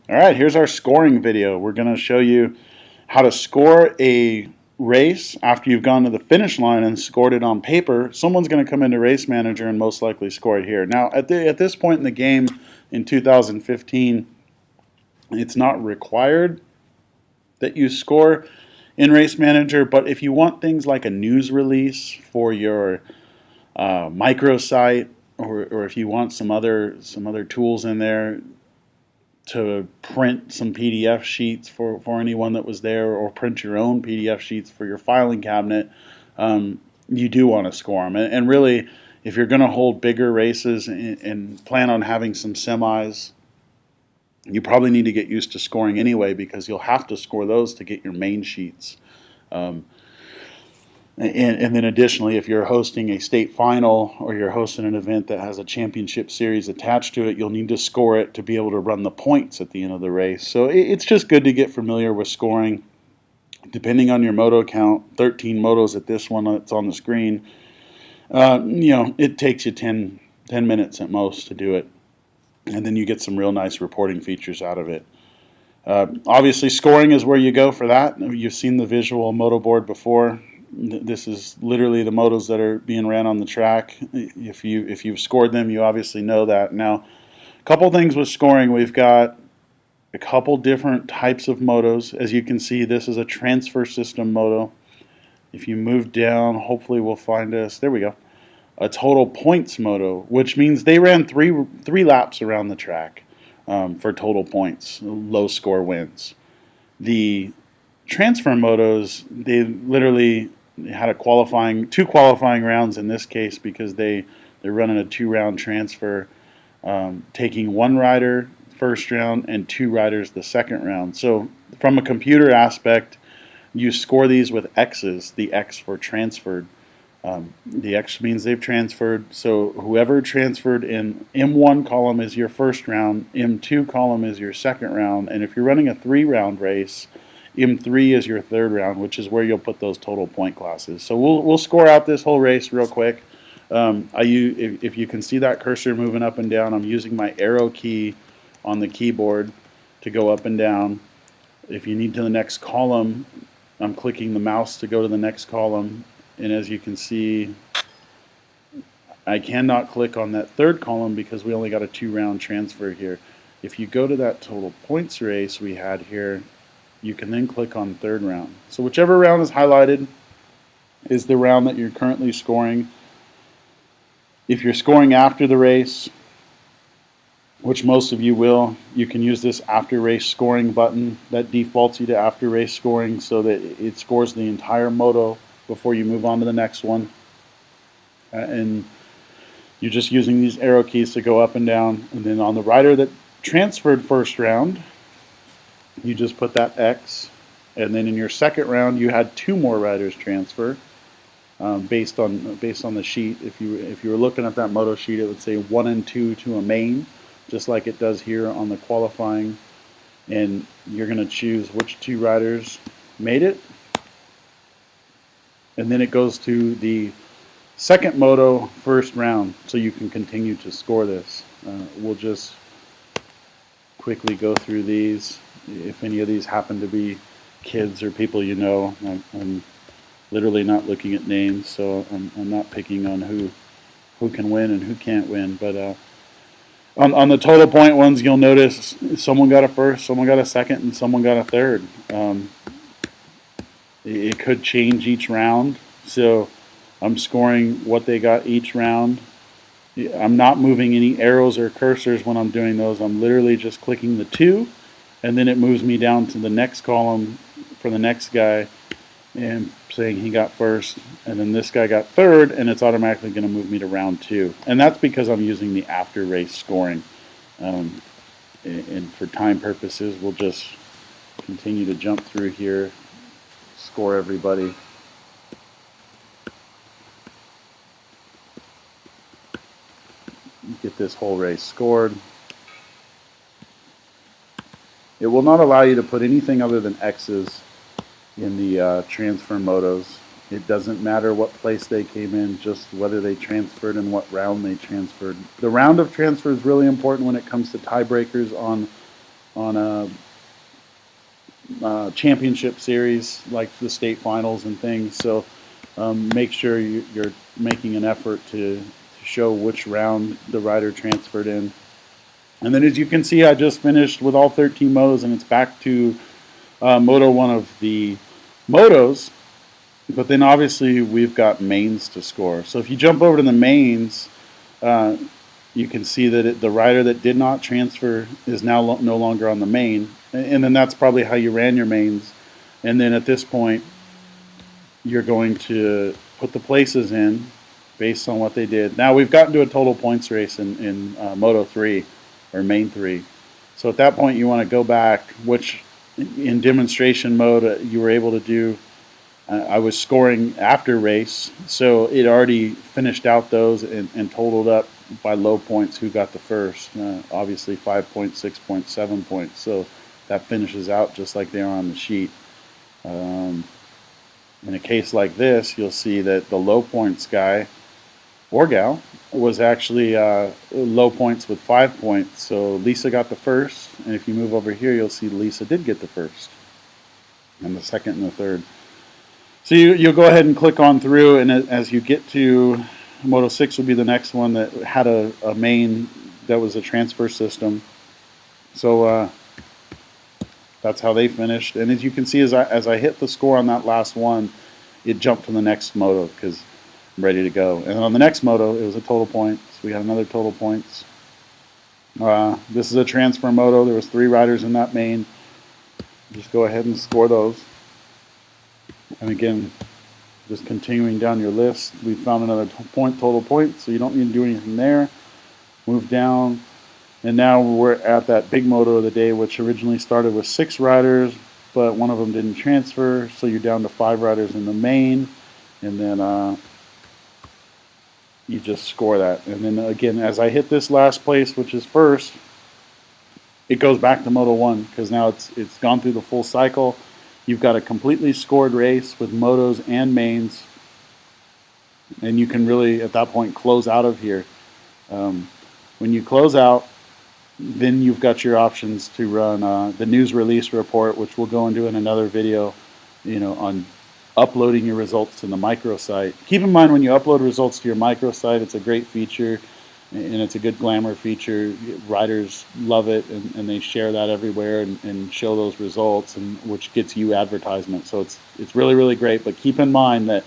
All right, here's our scoring video. We're going to show you how to score a race after you've gone to the finish line and scored it on paper. Someone's going to come into Race Manager and most likely score it here. Now, at this point in the game in 2015, it's not required that you score in Race Manager, but if you want things like a news release for your microsite, or if you want some other tools in there to print some PDF sheets for anyone that was there, or print your own PDF sheets for your filing cabinet, you do want to score them. And really, if you're going to hold bigger races and plan on having some semis, you probably need to get used to scoring anyway, because you'll have to score those to get your main sheets. And then additionally, if you're hosting a state final or you're hosting an event that has a championship series attached to it, you'll need to score it to be able to run the points at the end of the race. So it's just good to get familiar with scoring. Depending on your moto count, 13 motos at this one that's on the screen, it takes you 10 minutes at most to do it. And then you get some real nice reporting features out of it. Obviously, scoring is where you go for that. You've seen the visual moto board before. This is literally the motos that are being ran on the track. If you've scored them, you obviously know that. Now, a couple things with scoring. We've got a couple different types of motos. As you can see, this is a transfer system moto. If you move down, hopefully we'll find us. There we go. A total points moto, which means they ran three laps around the track for total points. Low score wins. The transfer motos, they literally had two qualifying rounds in this case, because they're running a 2-round transfer, taking one rider first round and 2 riders the second round. So from a computer aspect, you score these with X's, the X for transferred. The X means they've transferred, so whoever transferred in M1 column is your first round, M2 column is your second round, and if you're running a 3-round race, M3 is your third round, which is where you'll put those total point classes. So we'll score out this whole race real quick. If you can see that cursor moving up and down, I'm using my arrow key on the keyboard to go up and down. If you need to the next column, I'm clicking the mouse to go to the next column. And as you can see, I cannot click on that third column because we only got a 2-round transfer here. If you go to that total points race we had here, you can then click on third round. So whichever round is highlighted is the round that you're currently scoring. If you're scoring after the race, which most of you will, you can use this after race scoring button that defaults you to after race scoring, so that it scores the entire moto before you move on to the next one. And you're just using these arrow keys to go up and down. And then on the rider that transferred first round, you just put that X. And then in your second round, you had 2 more riders transfer based on the sheet. If you were looking at that moto sheet, it would say 1 and 2 to a main, just like it does here on the qualifying. And you're going to choose which 2 riders made it. And then it goes to the second moto first round, so you can continue to score this. We'll just quickly go through these. If any of these happen to be kids or people you know, I'm literally not looking at names, so I'm not picking on who can win and who can't win. But on the total point ones, you'll notice someone got a first, someone got a second, and someone got a third. It could change each round, so I'm scoring what they got each round. I'm not moving any arrows or cursors when I'm doing those. I'm literally just clicking the 2, and then it moves me down to the next column for the next guy and saying he got first, and then this guy got third, and it's automatically going to move me to round 2. And that's because I'm using the after race scoring. And for time purposes, we'll just continue to jump through here, score everybody. Get this whole race scored. It will not allow you to put anything other than X's in the transfer motos. It doesn't matter what place they came in, just whether they transferred and what round they transferred. The round of transfer is really important when it comes to tiebreakers on on a championship series like the state finals and things. So make sure you're making an effort to show which round the rider transferred in. And then as you can see, I just finished with all 13 motos, and it's back to Moto 1 of the motos. But then obviously we've got mains to score. So if you jump over to the mains, you can see that the rider that did not transfer is now no longer on the main. And then that's probably how you ran your mains. And then at this point, you're going to put the places in based on what they did. Now we've gotten to a total points race in Moto 3 or Main 3. So at that point you want to go back, which in demonstration mode you were able to do. I was scoring after race, so it already finished out those and totaled up by low points who got the first. Obviously 5 points, 6 points, 7 points. So that finishes out just like they are on the sheet. In a case like this, you'll see that the low points guy or gal was actually low points with 5 points. So Lisa got the first, and if you move over here, you'll see Lisa did get the first, and the second and the third. So you'll go ahead and click on through, and as you get to Moto 6 would be the next one that had a main that was a transfer system. So that's how they finished. And as you can see, as I hit the score on that last one, it jumped to the next moto because I'm ready to go. And on the next moto, it was a total points. We got another total points. This is a transfer moto. There was 3 riders in that main. Just go ahead and score those. And again, just continuing down your list, we found another total point, so you don't need to do anything there. Move down, and now we're at that big moto of the day, which originally started with 6 riders, but one of them didn't transfer, so you're down to 5 riders in the main, and then you just score that. And then again, as I hit this last place, which is first, it goes back to Moto 1, because now it's gone through the full cycle. You've got a completely scored race with motos and mains, and you can really, at that point, close out of here. When you close out, then you've got your options to run the news release report, which we'll go into in another video, on uploading your results to the microsite. Keep in mind, when you upload results to your microsite, it's a great feature, and it's a good glamour feature. Riders love it, and they share that everywhere and show those results, and which gets you advertisement. So it's really, really great. But keep in mind that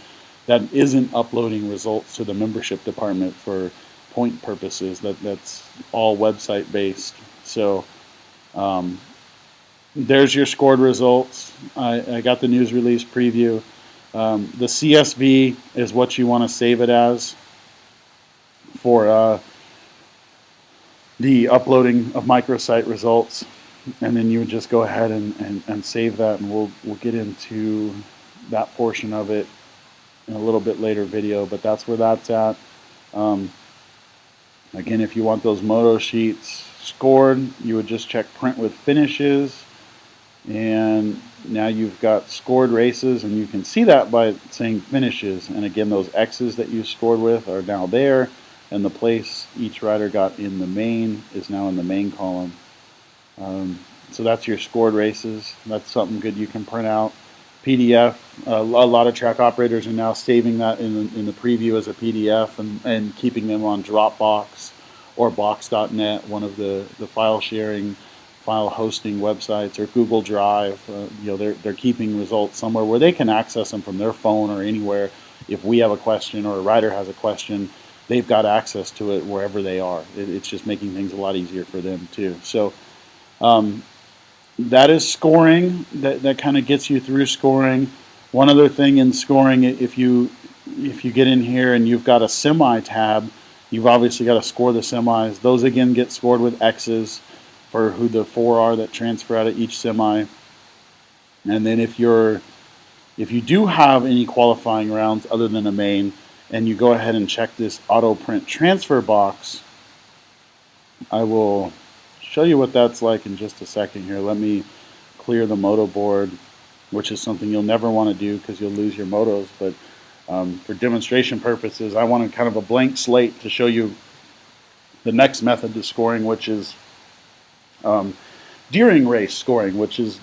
isn't uploading results to the membership department for point purposes. That's all website based. So there's your scored results. I got the news release preview. The CSV is what you want to save it as for the uploading of microsite results, and then you would just go ahead and save that, and we'll get into that portion of it in a little bit later video, but that's where that's at. Again, if you want those moto sheets scored, you would just check print with finishes, and now you've got scored races, and you can see that by saying finishes. And again, those X's that you scored with are now there, and the place each rider got in the main is now in the main column. So that's your scored races. That's something good you can print out. PDF, a lot of track operators are now saving that in the preview as a PDF and keeping them on Dropbox or Box.net, one of the file sharing, file hosting websites, or Google Drive. They're keeping results somewhere where they can access them from their phone or anywhere. If we have a question or a rider has a question, they've got access to it wherever they are. It's just making things a lot easier for them too. So that is scoring. That kind of gets you through scoring. One other thing in scoring, if you get in here and you've got a semi tab, you've obviously got to score the semis. Those again get scored with X's for who the 4 are that transfer out of each semi. And then if you do have any qualifying rounds other than a main, and you go ahead and check this auto print transfer box, I will show you what that's like in just a second here. Let me clear the moto board, which is something you'll never want to do because you'll lose your motos. But for demonstration purposes, I wanted kind of a blank slate to show you the next method to scoring, which is during race scoring, which is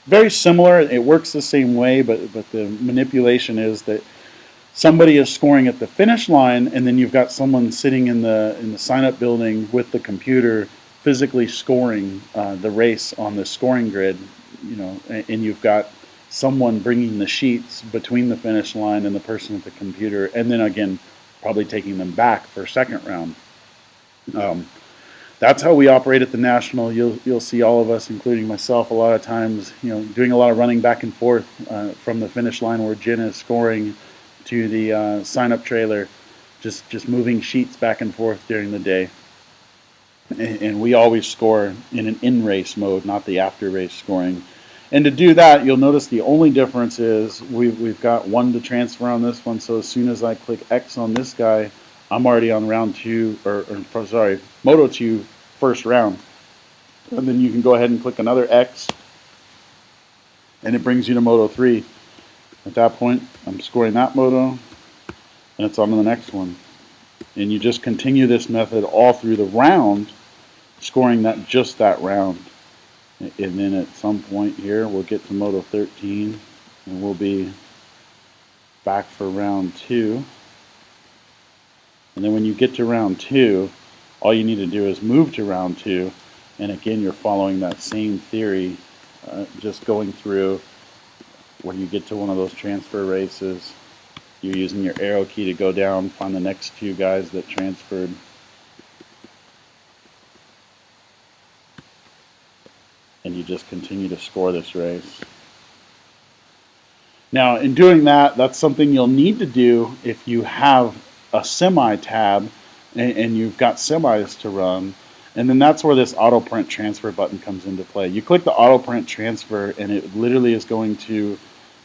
very similar. It works the same way, but the manipulation is that somebody is scoring at the finish line, and then you've got someone sitting in the sign-up building with the computer, physically scoring the race on the scoring grid. And you've got someone bringing the sheets between the finish line and the person at the computer, and then again, probably taking them back for second round. That's how we operate at the National. You'll see all of us, including myself, a lot of times, doing a lot of running back and forth from the finish line where Jen is scoring to the sign-up trailer, just moving sheets back and forth during the day. And we always score in an in-race mode, not the after-race scoring. And to do that, you'll notice the only difference is we've got 1 to transfer on this one. So as soon as I click X on this guy, I'm already on round 2, Moto 2 first round. And then you can go ahead and click another X, and it brings you to Moto 3. At that point, I'm scoring that moto, and it's on to the next one. And you just continue this method all through the round, scoring just that round. And then at some point here, we'll get to Moto 13, and we'll be back for round 2. And then when you get to round 2, all you need to do is move to round 2. And again, you're following that same theory, just going through. When you get to one of those transfer races, you're using your arrow key to go down, find the next 2 guys that transferred. And you just continue to score this race. Now, in doing that, that's something you'll need to do if you have a semi tab and you've got semis to run. And then that's where this auto print transfer button comes into play. You click the auto print transfer, and it literally is going to,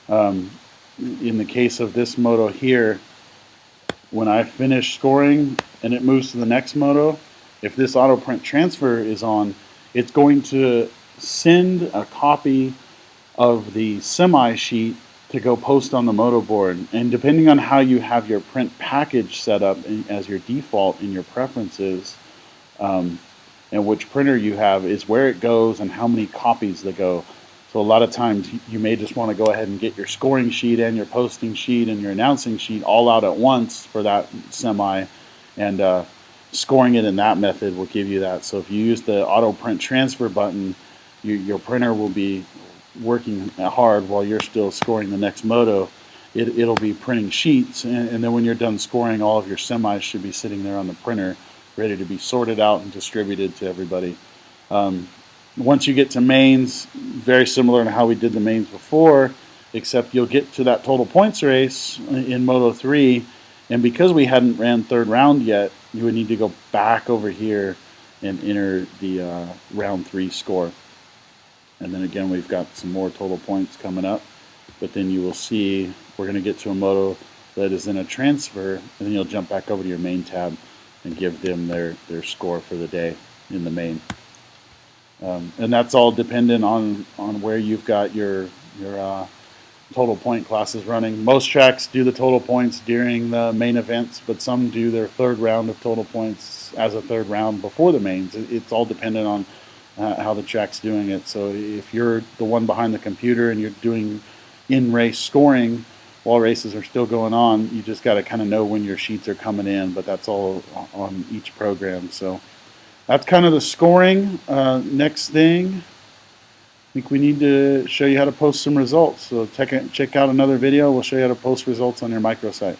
in the case of this moto here, when I finish scoring and it moves to the next moto, if this auto print transfer is on, it's going to send a copy of the semi sheet to go post on the moto board. And depending on how you have your print package set up as your default in your preferences, and which printer you have, is where it goes and how many copies they go. So a lot of times you may just want to go ahead and get your scoring sheet and your posting sheet and your announcing sheet all out at once for that semi, and scoring it in that method will give you that. So if you use the auto print transfer button, your printer will be working hard while you're still scoring the next moto. It'll be printing sheets, and then when you're done scoring, all of your semis should be sitting there on the printer, ready to be sorted out and distributed to everybody. Once you get to mains, very similar to how we did the mains before, except you'll get to that total points race in Moto 3, and because we hadn't ran third round yet, you would need to go back over here and enter the round 3 score. And then again, we've got some more total points coming up, but then you will see we're going to get to a moto that is in a transfer, and then you'll jump back over to your main tab and give them their score for the day in the main. And that's all dependent on where you've got your total point classes running. Most tracks do the total points during the main events, but some do their third round of total points as a third round before the mains. It's all dependent on how the track's doing it. So if you're the one behind the computer and you're doing in-race scoring while races are still going on, you just got to kind of know when your sheets are coming in, but that's all on each program. So that's kind of the scoring. Next thing, I think we need to show you how to post some results. So check out another video. We'll show you how to post results on your microsite.